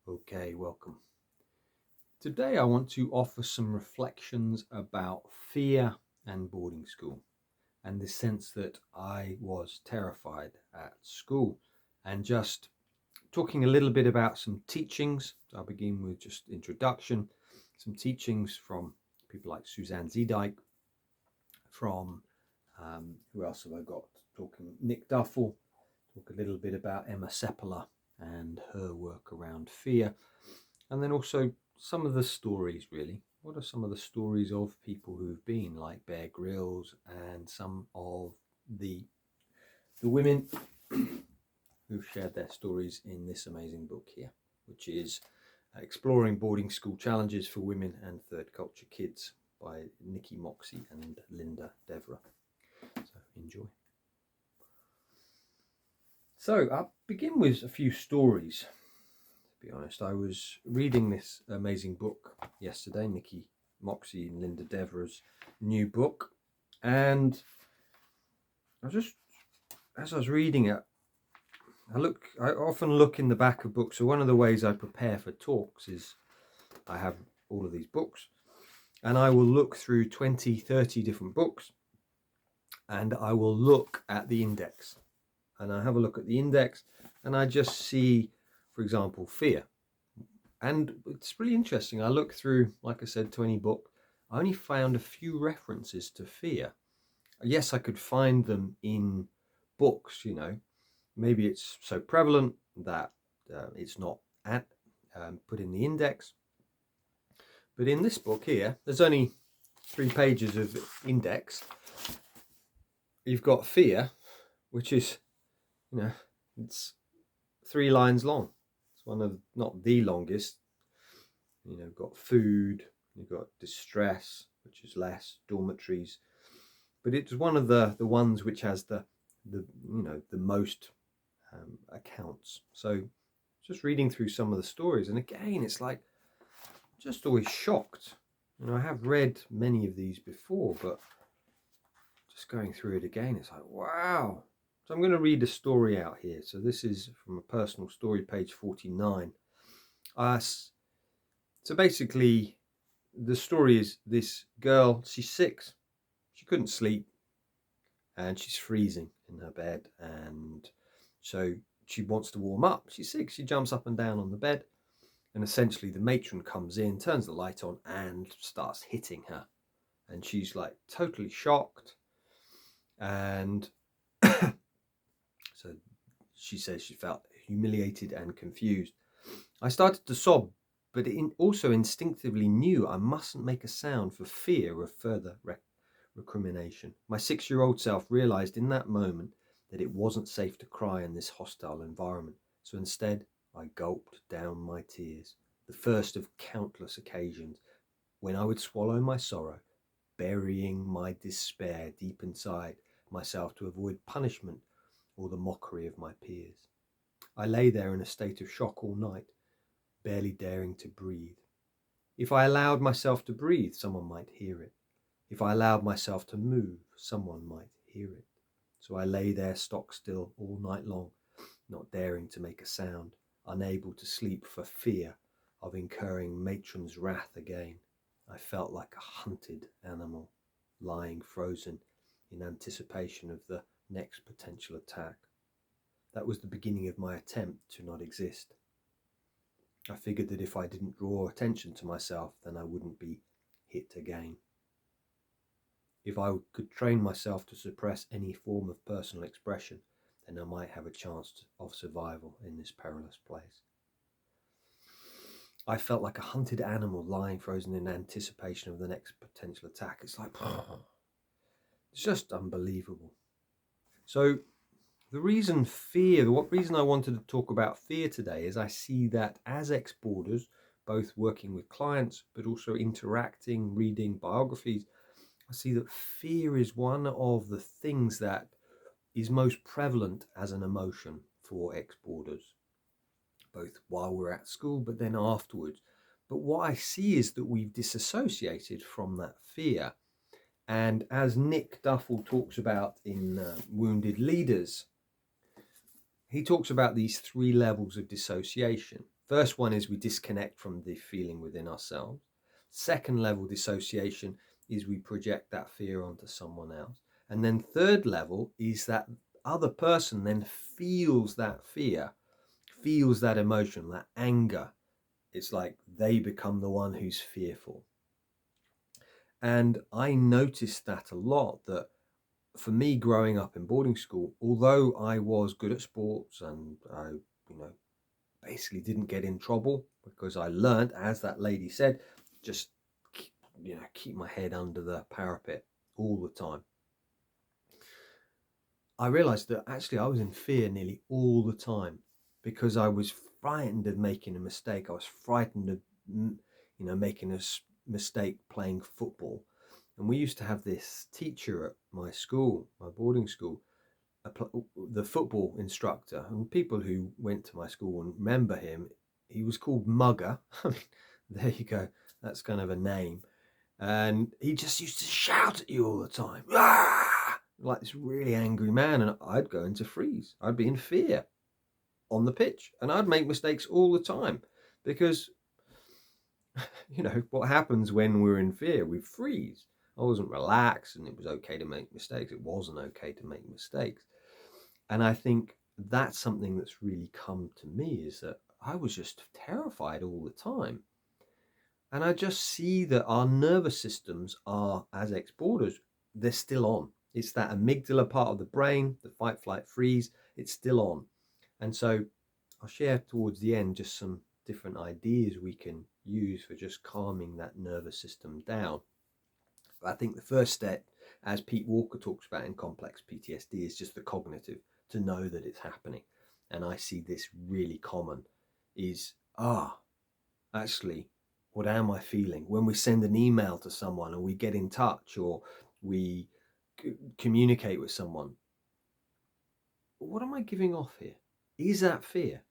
Okay, welcome. Today I want to offer some reflections about fear and boarding school and the sense that I was terrified at school, and just talking a little bit about some teachings. I'll begin with just introduction, some teachings from people like Suzanne Zeedyk, from who else have I got talking? Nick Duffell, talk a little bit about Emma Seppälä and her work around fear. And then also some of the stories, really. What are some of the stories of people who've been like Bear Grylls and some of the women who've shared their stories in this amazing book here, which is Exploring Boarding School Challenges for Women and Third Culture Kids by Nikki, Moxey and Dera. So enjoy. So I'll begin with a few stories. To be honest, I was reading this amazing book yesterday, Nikki, Moxey and Dera's new book, and as I was reading it, I often look in the back of books. So one of the ways I prepare for talks is I have all of these books, and I will look through 20, 30 different books, and I will look at the index, and I have a look at the index, and I just see, for example, fear. And it's really interesting. I looked through, like I said, 20 books. I only found a few references to fear. Yes, I could find them in books, maybe it's so prevalent that it's not put in the index. But in this book here, there's only 3 pages of index. You've got fear, which is, it's 3 lines long. It's one of, not the longest. You've got food, you've got distress, which is less, dormitories. But it's one of the ones which has the most accounts. So just reading through some of the stories, and again, it's like just always shocked. I have read many of these before, but just going through it again, it's like, wow. So I'm going to read a story out here. So this is from a personal story, page 49. So basically, the story is this girl, she's 6. She couldn't sleep, and she's freezing in her bed, and so she wants to warm up. She's 6. She jumps up and down on the bed, and essentially the matron comes in, turns the light on, and starts hitting her. And she's like totally shocked. And so she says she felt humiliated and confused. I started to sob, but also instinctively knew I mustn't make a sound for fear of further recrimination. My 6-year-old self realized in that moment that it wasn't safe to cry in this hostile environment. So instead, I gulped down my tears, the first of countless occasions when I would swallow my sorrow, burying my despair deep inside myself to avoid punishment or the mockery of my peers. I lay there in a state of shock all night, barely daring to breathe. If I allowed myself to breathe, someone might hear it. If I allowed myself to move, someone might hear it. So I lay there stock still all night long, not daring to make a sound, unable to sleep for fear of incurring matron's wrath again. I felt like a hunted animal, lying frozen in anticipation of the next potential attack. That was the beginning of my attempt to not exist. I figured that if I didn't draw attention to myself, then I wouldn't be hit again. If I could train myself to suppress any form of personal expression, then I might have a chance of survival in this perilous place. I felt like a hunted animal lying frozen in anticipation of the next potential attack. It's like, it's just unbelievable. So what reason I wanted to talk about fear today is I see that as ex-boarders, both working with clients, but also interacting, reading biographies, I see that fear is one of the things that is most prevalent as an emotion for ex-boarders, both while we're at school, but then afterwards. But what I see is that we've disassociated from that fear. And as Nick Duffell talks about in Wounded Leaders, he talks about these 3 levels of dissociation. First one is we disconnect from the feeling within ourselves. Second level dissociation is we project that fear onto someone else. And then third level is that other person then feels that fear, feels that emotion, that anger. It's like they become the one who's fearful. And I noticed that a lot, that for me growing up in boarding school, although I was good at sports and I, basically didn't get in trouble because I learned, as that lady said, just, keep my head under the parapet all the time. I realized that actually I was in fear nearly all the time because I was frightened of making a mistake. I was frightened of, making a mistake playing football. And we used to have this teacher at my school, my boarding school, the football instructor, and people who went to my school and remember him, he was called Mugger. I mean, there you go. That's kind of a name. And he just used to shout at you all the time. Ah! Like this really angry man. And I'd go into freeze. I'd be in fear on the pitch. And I'd make mistakes all the time because, what happens when we're in fear? We freeze. I wasn't relaxed and it was okay to make mistakes. It wasn't okay to make mistakes. And I think that's something that's really come to me, is that I was just terrified all the time. And I just see that our nervous systems are, as ex-boarders, they're still on. It's that amygdala part of the brain, the fight, flight, freeze, it's still on. And so I'll share towards the end just some different ideas we can use for just calming that nervous system down. But I think the first step, as Pete Walker talks about in complex PTSD, is just the cognitive, to know that it's happening. And I see this really common is, actually, what am I feeling? When we send an email to someone or we get in touch or we communicate with someone, what am I giving off here? Is that fear?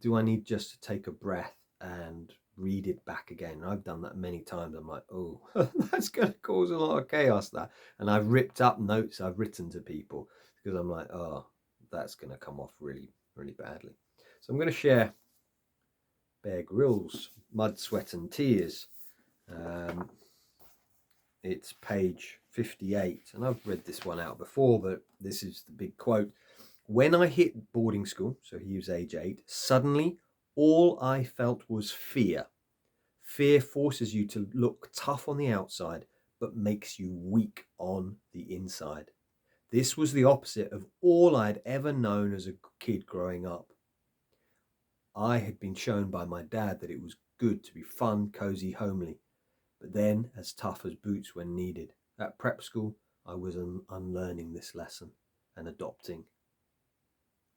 Do I need just to take a breath and read it back again? I've done that many times. I'm like, oh, that's going to cause a lot of chaos, that. And I've ripped up notes I've written to people because I'm like, oh, that's going to come off really, really badly. So I'm going to share Bear Grylls, Mud, Sweat and Tears. It's page 58, and I've read this one out before, but this is the big quote. When I hit boarding school, so he was age 8, suddenly all I felt was fear. Fear forces you to look tough on the outside, but makes you weak on the inside. This was the opposite of all I'd ever known as a kid growing up. I had been shown by my dad that it was good to be fun, cozy, homely, but then as tough as boots when needed. At prep school, I was unlearning this lesson and adopting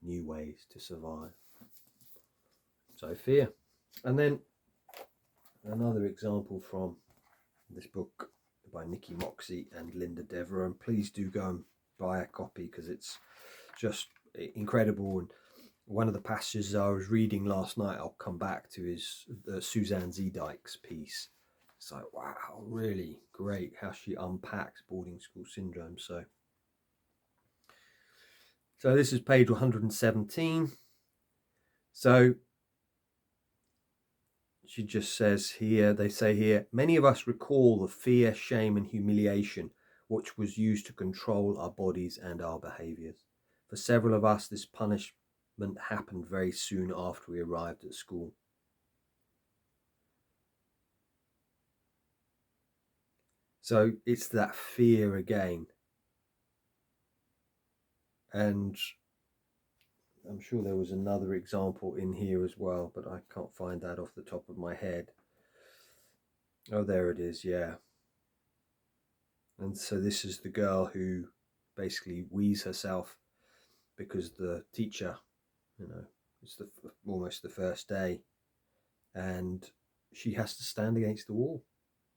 new ways to survive. So fear. And then another example from this book by Nikki, Moxey and Linda Dera, and please do go and buy a copy because it's just incredible. And one of the passages I was reading last night, I'll come back to, is Suzanne Zeedyk's piece. It's like, wow, really great how she unpacks boarding school syndrome. So this is page 117. So she just says here, they say here, many of us recall the fear, shame and humiliation which was used to control our bodies and our behaviours. For several of us, this punishment happened very soon after we arrived at school. So it's that fear again. And I'm sure there was another example in here as well, but I can't find that off the top of my head. Oh, there it is, yeah. And so this is the girl who basically wheezes herself because the teacher, it's almost the first day, and she has to stand against the wall.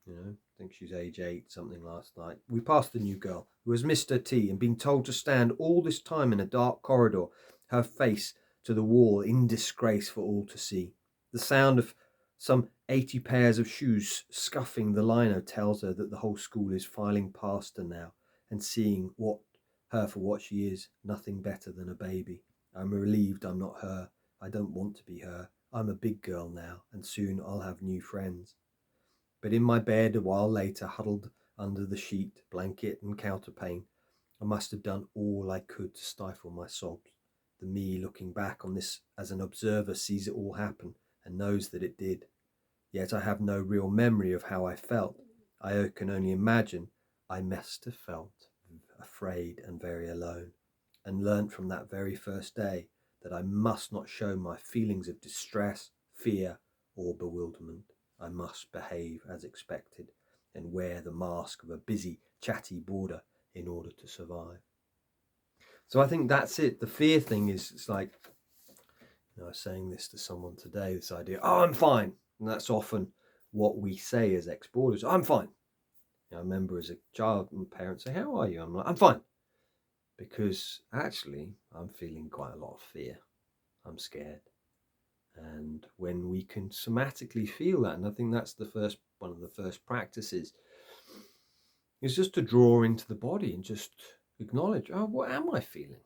I think she's age 8, something last night. We passed the new girl who was Mr. T and been told to stand all this time in a dark corridor, her face to the wall in disgrace for all to see. The sound of some 80 pairs of shoes scuffing the lino tells her that the whole school is filing past her now and seeing her for what she is, nothing better than a baby. I'm relieved I'm not her. I don't want to be her. I'm a big girl now, and soon I'll have new friends. But in my bed a while later, huddled under the sheet, blanket and counterpane, I must have done all I could to stifle my sobs. The me looking back on this as an observer sees it all happen and knows that it did. Yet I have no real memory of how I felt. I can only imagine I must have felt afraid and very alone, and learnt from that very first day that I must not show my feelings of distress, fear, or bewilderment. I must behave as expected and wear the mask of a busy, chatty boarder in order to survive. So I think that's it. The fear thing is, it's like, I was saying this to someone today, this idea, oh, I'm fine. And that's often what we say as ex-boarders, I'm fine. I remember as a child, my parents say, how are you? I'm like, I'm fine. Because actually, I'm feeling quite a lot of fear. I'm scared. And when we can somatically feel that, and I think that's one of the first practices, is just to draw into the body and just acknowledge, oh, what am I feeling?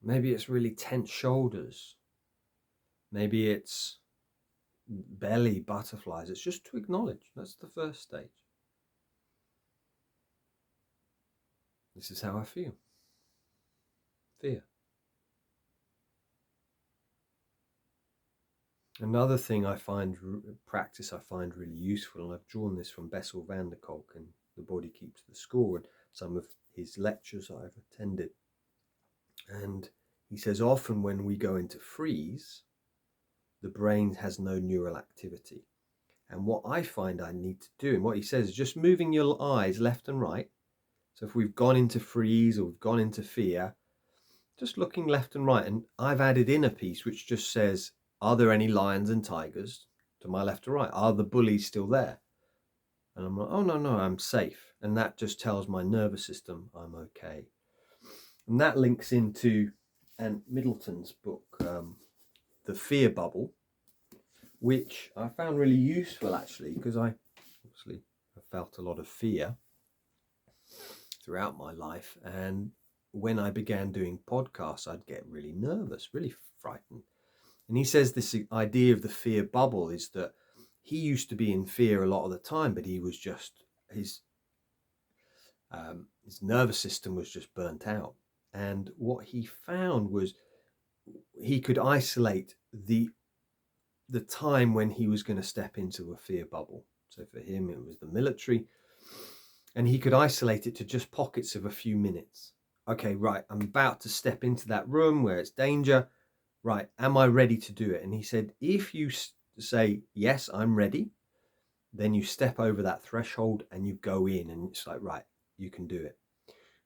Maybe it's really tense shoulders. Maybe it's belly butterflies. It's just to acknowledge. That's the first stage. This is how I feel. Fear. Another thing practice I find really useful, and I've drawn this from Bessel van der Kolk and The Body Keeps the Score, and some of his lectures I've attended. And he says often when we go into freeze, the brain has no neural activity. And what I find I need to do, and what he says, is just moving your eyes left and right. So if we've gone into freeze or we've gone into fear, just looking left and right. And I've added in a piece which just says, are there any lions and tigers to my left or right? Are the bullies still there? And I'm like, oh, no, I'm safe. And that just tells my nervous system I'm okay. And that links into Ant Middleton's book, The Fear Bubble, which I found really useful actually, because I felt a lot of fear throughout my life. And when I began doing podcasts, I'd get really nervous, really frightened. And he says this idea of the fear bubble is that he used to be in fear a lot of the time, but he was just, his nervous system was just burnt out. And what he found was he could isolate the time when he was going to step into a fear bubble. So for him, it was the military. And he could isolate it to just pockets of a few minutes. Okay, right, I'm about to step into that room where it's danger. Right, am I ready to do it? And he said, if you say, yes, I'm ready, then you step over that threshold and you go in and it's like, right, you can do it.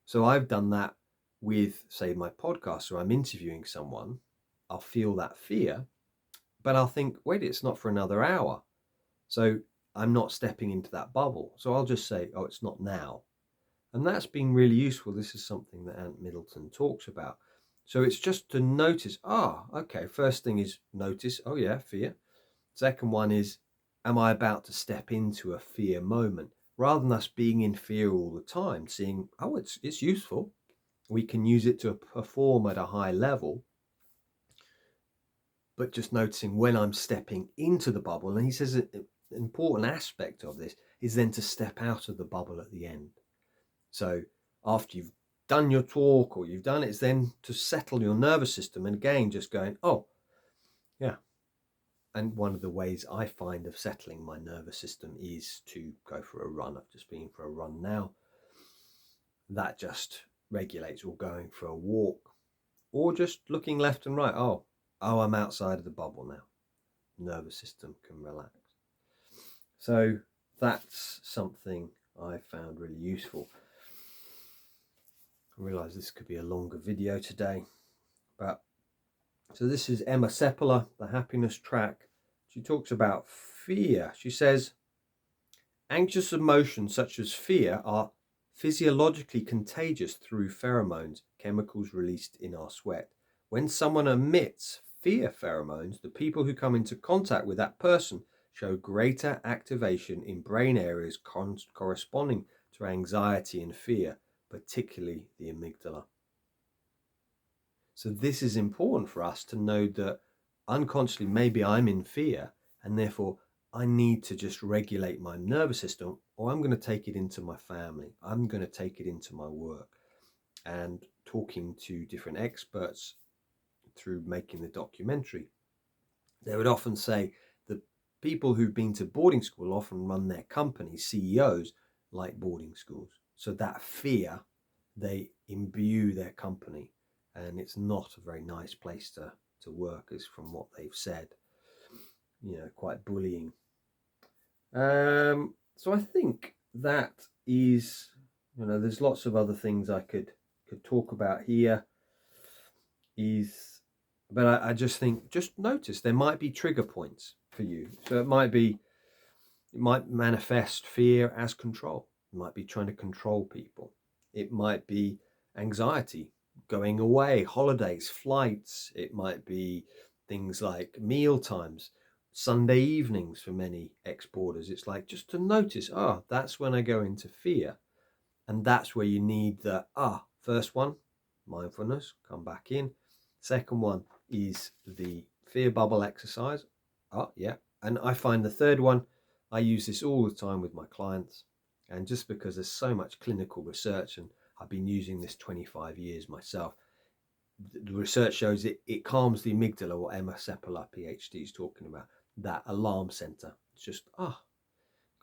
So I've done that with, say, my podcast where I'm interviewing someone. I'll feel that fear, but I'll think, wait, it's not for another hour. So I'm not stepping into that bubble. So I'll just say, oh, it's not now. And that's been really useful. This is something that Ant Middleton talks about. So it's just to notice, okay, first thing is notice, oh yeah, fear. Second one is, am I about to step into a fear moment? Rather than us being in fear all the time, seeing, oh, it's useful. We can use it to perform at a high level. But just noticing when I'm stepping into the bubble. And he says an important aspect of this is then to step out of the bubble at the end. So after you've done your talk or you've done it, it's then to settle your nervous system. And again, just going, oh, yeah. And one of the ways I find of settling my nervous system is to go for a run. I've just been for a run now. That just regulates, or going for a walk, or just looking left and right. Oh, I'm outside of the bubble now. Nervous system can relax. So that's something I found really useful. I realise this could be a longer video today, but so this is Emma Seppälä, the happiness track. She talks about fear. She says, anxious emotions such as fear are physiologically contagious through pheromones, chemicals released in our sweat. When someone emits fear pheromones, the people who come into contact with that person show greater activation in brain areas corresponding to anxiety and fear, particularly the amygdala. So this is important for us to know that unconsciously, maybe I'm in fear, and therefore I need to just regulate my nervous system, or I'm going to take it into my family. I'm going to take it into my work. And talking to different experts through making the documentary, they would often say that people who've been to boarding school often run their companies, CEOs, like boarding schools. So that fear, they imbue their company, and it's not a very nice place to work, is from what they've said. Quite bullying. So I think that is, there's lots of other things I could talk about here. But I just think, just notice there might be trigger points for you. So it might manifest fear as control. It might be trying to control people. It might be anxiety, going away, holidays, flights. It might be things like meal times, Sunday evenings for many ex-boarders. It's like just to notice, that's when I go into fear. And that's where you need the, first one, mindfulness, come back in. Second one is the fear bubble exercise. Yeah. And I find the third one, I use this all the time with my clients. And just because there's so much clinical research, and I've been using this 25 years myself, the research shows it calms the amygdala, what Emma Seppälä, PhD, is talking about, that alarm center. It's just,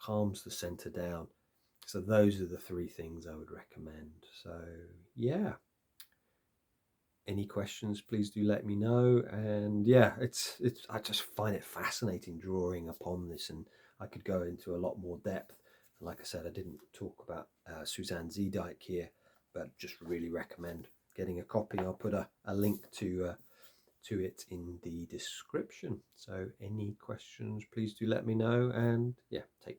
calms the center down. So those are the three things I would recommend. So yeah. Any questions, please do let me know. And yeah, it's I just find it fascinating drawing upon this, and I could go into a lot more depth. And like I said, I didn't talk about Suzanne Zeedyk here, but just really recommend getting a copy. I'll put a link to it in the description. So any questions, please do let me know. And yeah, take